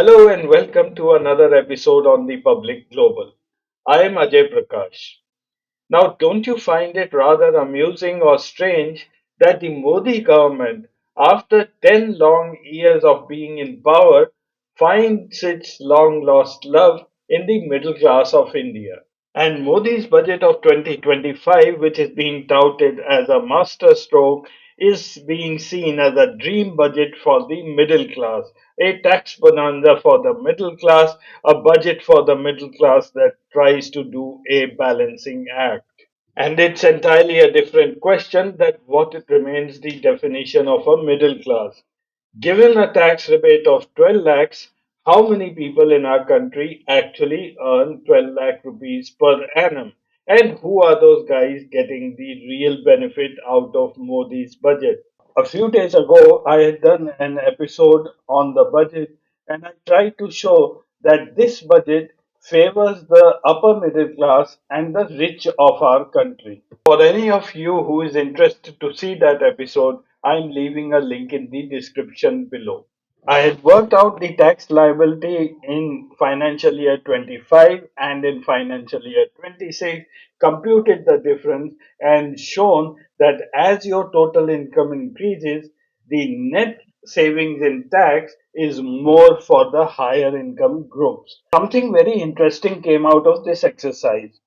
Hello and welcome to another episode on the Public Global. I am Ajay Prakash. Now, don't you find it rather amusing or strange that the Modi government, after 10 long years of being in power, finds its long lost love in the middle class of India? And Modi's budget of 2025, which is being touted as a masterstroke, is being seen as a dream budget for the middle class, a tax bonanza for the middle class, a budget for the middle class that tries to do a balancing act. And it's entirely a different question that what it remains the definition of a middle class. Given a tax rebate of 12 lakhs, how many people in our country actually earn 12 lakh rupees per annum? And who are those guys getting the real benefit out of Modi's budget? A few days ago, I had done an episode on the budget and I tried to show that this budget favors the upper middle class and the rich of our country. For any of you who is interested to see that episode, I'm leaving a link in the description below. I had worked out the tax liability in financial year 25 and in financial year 26, computed the difference, and shown that as your total income increases, the net savings in tax is more for the higher income groups. Something very interesting came out of this exercise.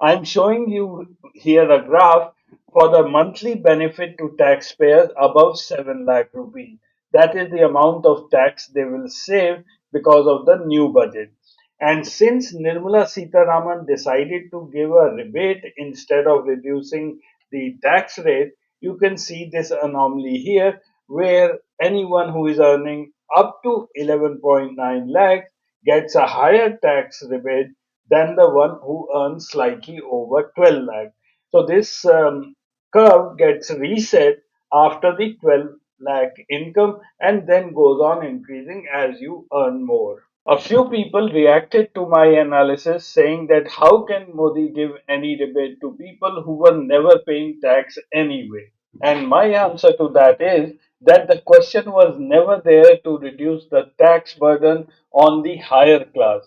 I'm showing you here a graph for the monthly benefit to taxpayers above 7 lakh rupees. That is the amount of tax they will save because of the new budget. And since Nirmala Sitharaman decided to give a rebate instead of reducing the tax rate, you can see this anomaly here where anyone who is earning up to 11.9 lakhs gets a higher tax rebate than the one who earns slightly over 12 lakh. So this curve gets reset after the 12 lakh income and then goes on increasing as you earn more. A few people reacted to my analysis saying that how can Modi give any rebate to people who were never paying tax anyway? And my answer to that is that the question was never there to reduce the tax burden on the higher class.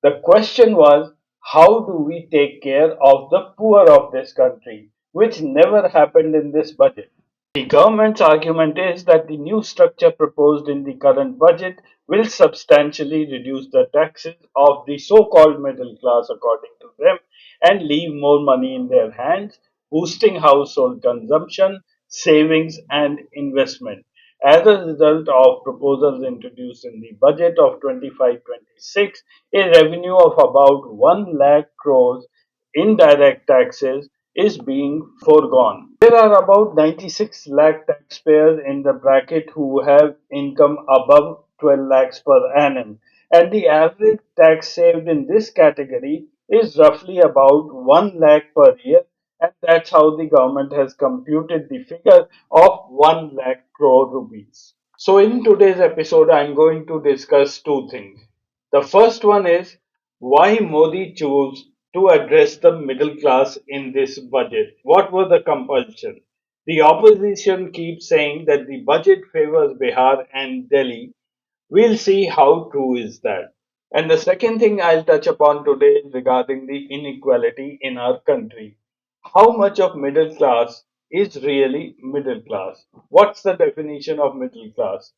The question was, how do we take care of the poor of this country, which never happened in this budget? The government's argument is that the new structure proposed in the current budget will substantially reduce the taxes of the so called middle class, according to them, and leave more money in their hands, boosting household consumption, savings, and investment. As a result of proposals introduced in the budget of 25-26, a revenue of about 1 lakh crores in direct taxes is being foregone. There are about 96 lakh taxpayers in the bracket who have income above 12 lakhs per annum, and the average tax saved in this category is roughly about 1 lakh per year, and that's how the government has computed the figure of 1 lakh crore rupees. So, in today's episode, I'm going to discuss two things. The first one is why Modi chose to address the middle class in this budget. What were the compulsion? The opposition keeps saying that the budget favors Bihar and Delhi. We'll see how true is that. And the second thing I'll touch upon today is regarding the inequality in our country. How much of middle class is really middle class? What's the definition of middle class?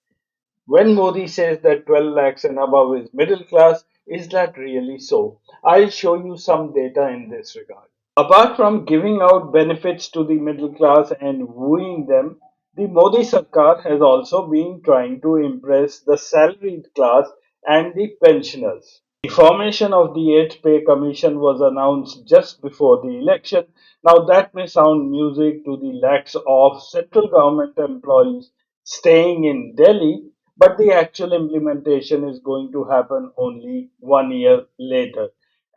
When Modi says that 12 lakhs and above is middle class, is that really so? I'll show you some data in this regard. Apart from giving out benefits to the middle class and wooing them, the Modi Sarkar has also been trying to impress the salaried class and the pensioners. The formation of the 8th Pay Commission was announced just before the election. Now, that may sound music to the lakhs of central government employees staying in Delhi, but the actual implementation is going to happen only 1 year later.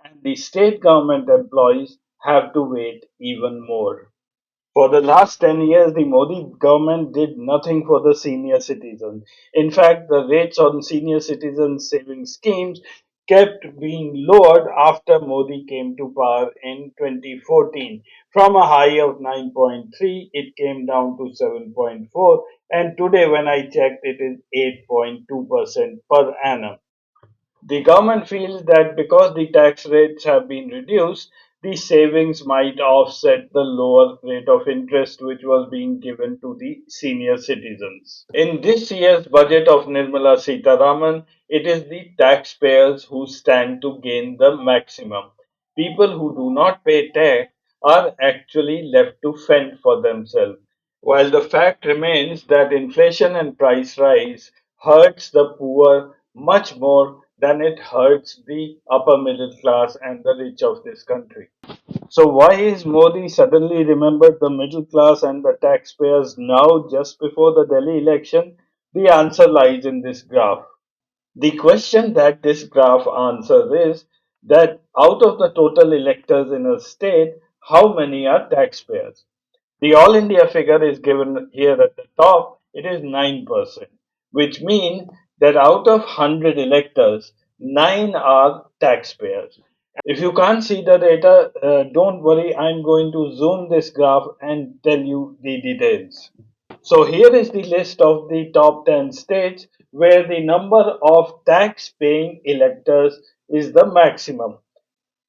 And the state government employees have to wait even more. For the last 10 years, the Modi government did nothing for the senior citizens. In fact, the rates on senior citizens savings schemes kept being lowered after Modi came to power in 2014. From a high of 9.3, it came down to 7.4, and today, when I checked, it is 8.2% per annum. The government feels that because the tax rates have been reduced, the savings might offset the lower rate of interest which was being given to the senior citizens. In this year's budget of Nirmala Sitaraman, it is the taxpayers who stand to gain the maximum. People who do not pay tax are actually left to fend for themselves. While the fact remains that inflation and price rise hurts the poor much more than it hurts the upper middle class and the rich of this country. So why is Modi suddenly remembered the middle class and the taxpayers now just before the Delhi election? The answer lies in this graph. The question that this graph answers is that out of the total electors in a state, how many are taxpayers? The All India figure is given here at the top. It is 9%, which means that out of 100 electors, 9 are taxpayers. If you can't see the data, don't worry, I'm going to zoom this graph and tell you the details. So here is the list of the top 10 states where the number of tax paying electors is the maximum.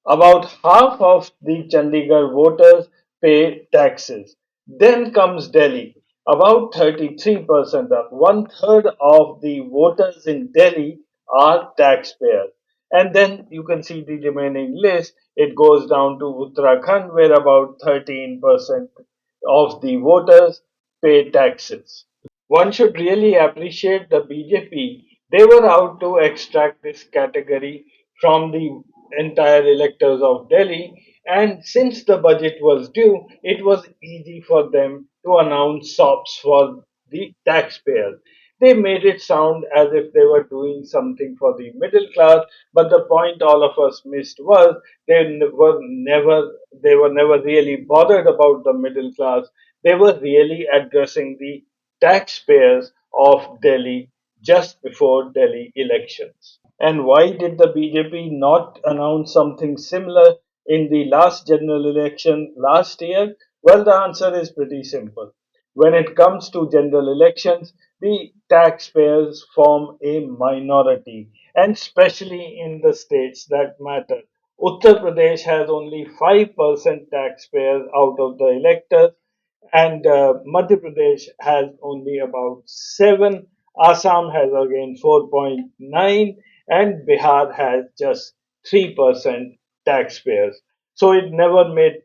About half of the Chandigarh voters pay taxes. Then comes Delhi. About 33%, one third of the voters in Delhi are taxpayers. And then you can see the remaining list. It goes down to Uttarakhand, where about 13% of the voters pay taxes. One should really appreciate the BJP. They were out to extract this category from the entire electors of Delhi. And since the budget was due, it was easy for them to announce sops for the taxpayers. They made it sound as if they were doing something for the middle class, but the point all of us missed was they were never really bothered about the middle class. They were really addressing the taxpayers of Delhi just before Delhi elections. And why did the BJP not announce something similar in the last general election last year? Well, the answer is pretty simple. When it comes to general elections, the taxpayers form a minority, and especially in the states that matter. Uttar Pradesh has only 5% taxpayers out of the electors, and Madhya Pradesh has only about 7. Assam has again 4.9, and Bihar has just 3% taxpayers. So it never made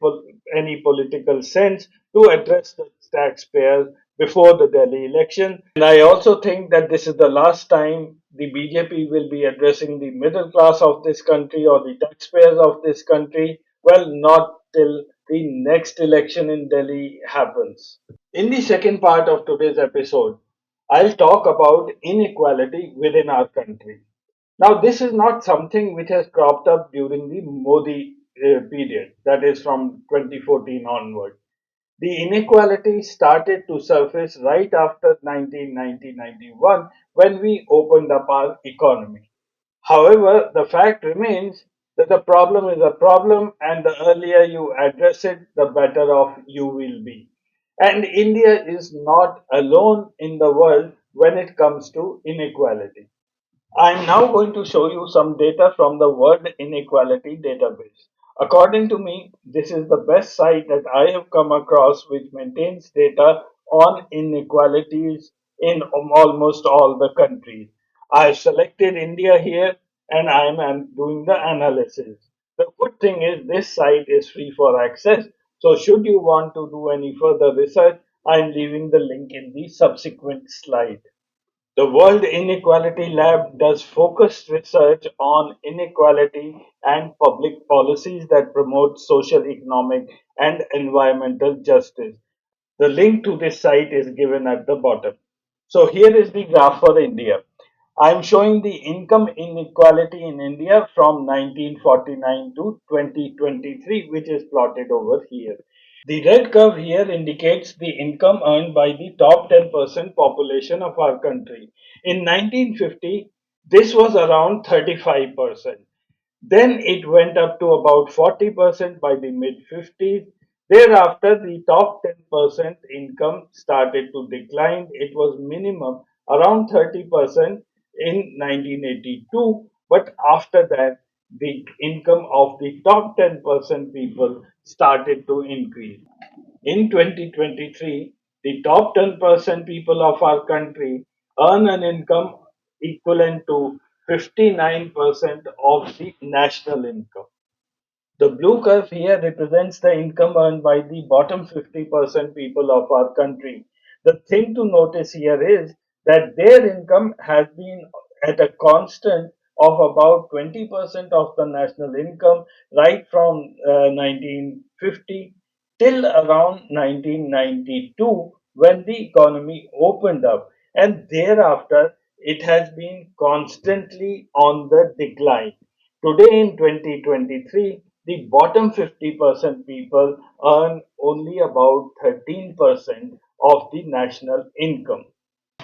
any political sense to address the taxpayers before the Delhi election. And I also think that this is the last time the BJP will be addressing the middle class of this country or the taxpayers of this country. Well, not till the next election in Delhi happens. In the second part of today's episode, I'll talk about inequality within our country. Now, this is not something which has cropped up during the Modi period, that is from 2014 onward. The inequality started to surface right after 1990-91 when we opened up our economy. However, the fact remains that the problem is a problem, and the earlier you address it, the better off you will be. And India is not alone in the world when it comes to inequality. I'm now going to show you some data from the World Inequality Database. According to me, this is the best site that I have come across which maintains data on inequalities in almost all the countries. I've selected India here and I'm doing the analysis. The good thing is this site is free for access. So should you want to do any further research, I'm leaving the link in the subsequent slide. The World Inequality Lab does focused research on inequality and public policies that promote social, economic, and environmental justice. The link to this site is given at the bottom. So here is the graph for India. I am showing the income inequality in India from 1949 to 2023, which is plotted over here. The red curve here indicates the income earned by the top 10% population of our country. In 1950, this was around 35%. Then it went up to about 40% by the mid 50s. Thereafter, the top 10% income started to decline. It was minimum around 30% in 1982, But after that, the income of the top 10% people started to increase. In 2023, the top 10% people of our country earn an income equivalent to 59% of the national income. The blue curve here represents the income earned by the bottom 50% people of our country. The thing to notice here is that their income has been at a constant of about 20% of the national income right from 1950 till around 1992 when the economy opened up. And thereafter, it has been constantly on the decline. Today in 2023, the bottom 50% people earn only about 13% of the national income.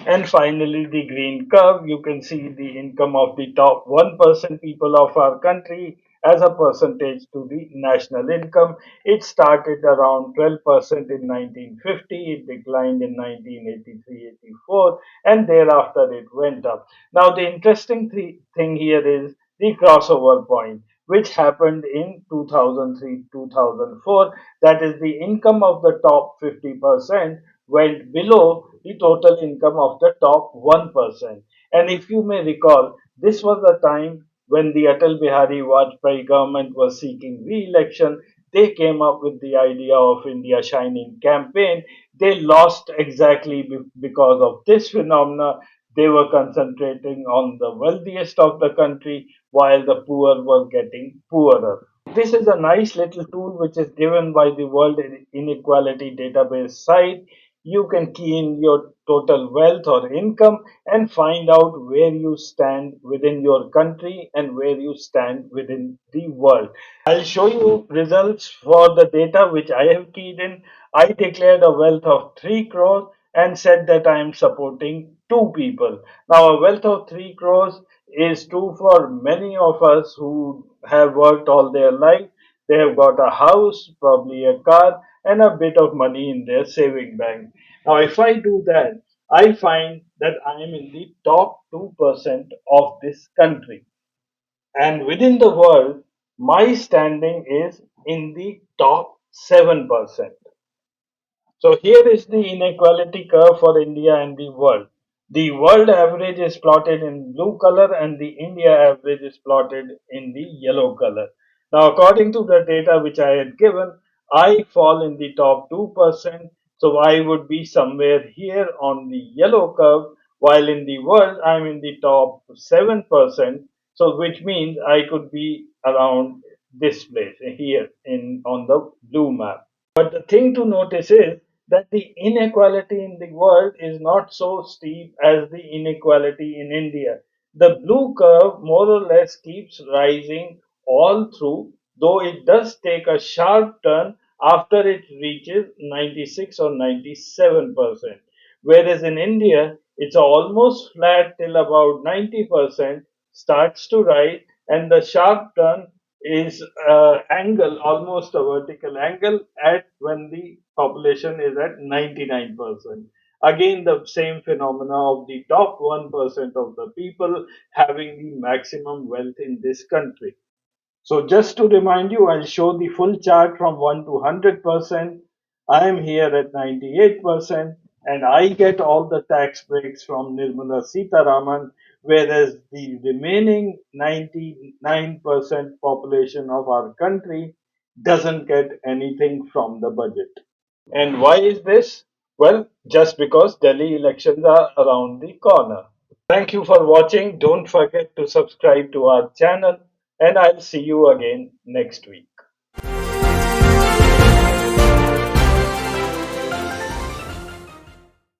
And finally, the green curve, you can see the income of the top 1% people of our country as a percentage to the national income. It started around 12% in 1950, it declined in 1983-84, and thereafter it went up. Now, the interesting thing here is the crossover point, which happened in 2003-2004. That is, the income of the top 50% went below the total income of the top 1%. And if you may recall, this was the time when the Atal Bihari Vajpayee government was seeking re-election. They came up with the idea of India Shining campaign. They lost exactly because of this phenomena. They were concentrating on the wealthiest of the country while the poor were getting poorer. This is a nice little tool which is given by the World Inequality Database site. You can key in your total wealth or income and find out where you stand within your country and where you stand within the world. I'll show you results for the data which I have keyed in. I declared a wealth of 3 crores and said that I am supporting two people. Now, a wealth of 3 crores is true for many of us who have worked all their life. They have got a house, probably a car, and a bit of money in their saving bank. Now, if I do that, I find that I am in the top 2% of this country. And within the world, my standing is in the top 7%. So here is the inequality curve for India and the world. The world average is plotted in blue color and the India average is plotted in the yellow color. Now, according to the data which I had given, I fall in the top 2%. So I would be somewhere here on the yellow curve, while in the world I'm in the top 7%. So which means I could be around this place here in on the blue map. But the thing to notice is that the inequality in the world is not so steep as the inequality in India. The blue curve more or less keeps rising all through, though it does take a sharp turn after it reaches 96 or 97%. Whereas in India, it's almost flat till about 90%, starts to rise, and the sharp turn is angle, almost a vertical angle at when the population is at 99%. Again, the same phenomena of the top 1% of the people having the maximum wealth in this country. So just to remind you, I'll show the full chart from 1 to 100%. I am here at 98% and I get all the tax breaks from Nirmala Sitaraman, whereas the remaining 99% population of our country doesn't get anything from the budget. And why is this? Well, just because Delhi elections are around the corner. Thank you for watching. Don't forget to subscribe to our channel, and I'll see you again next week.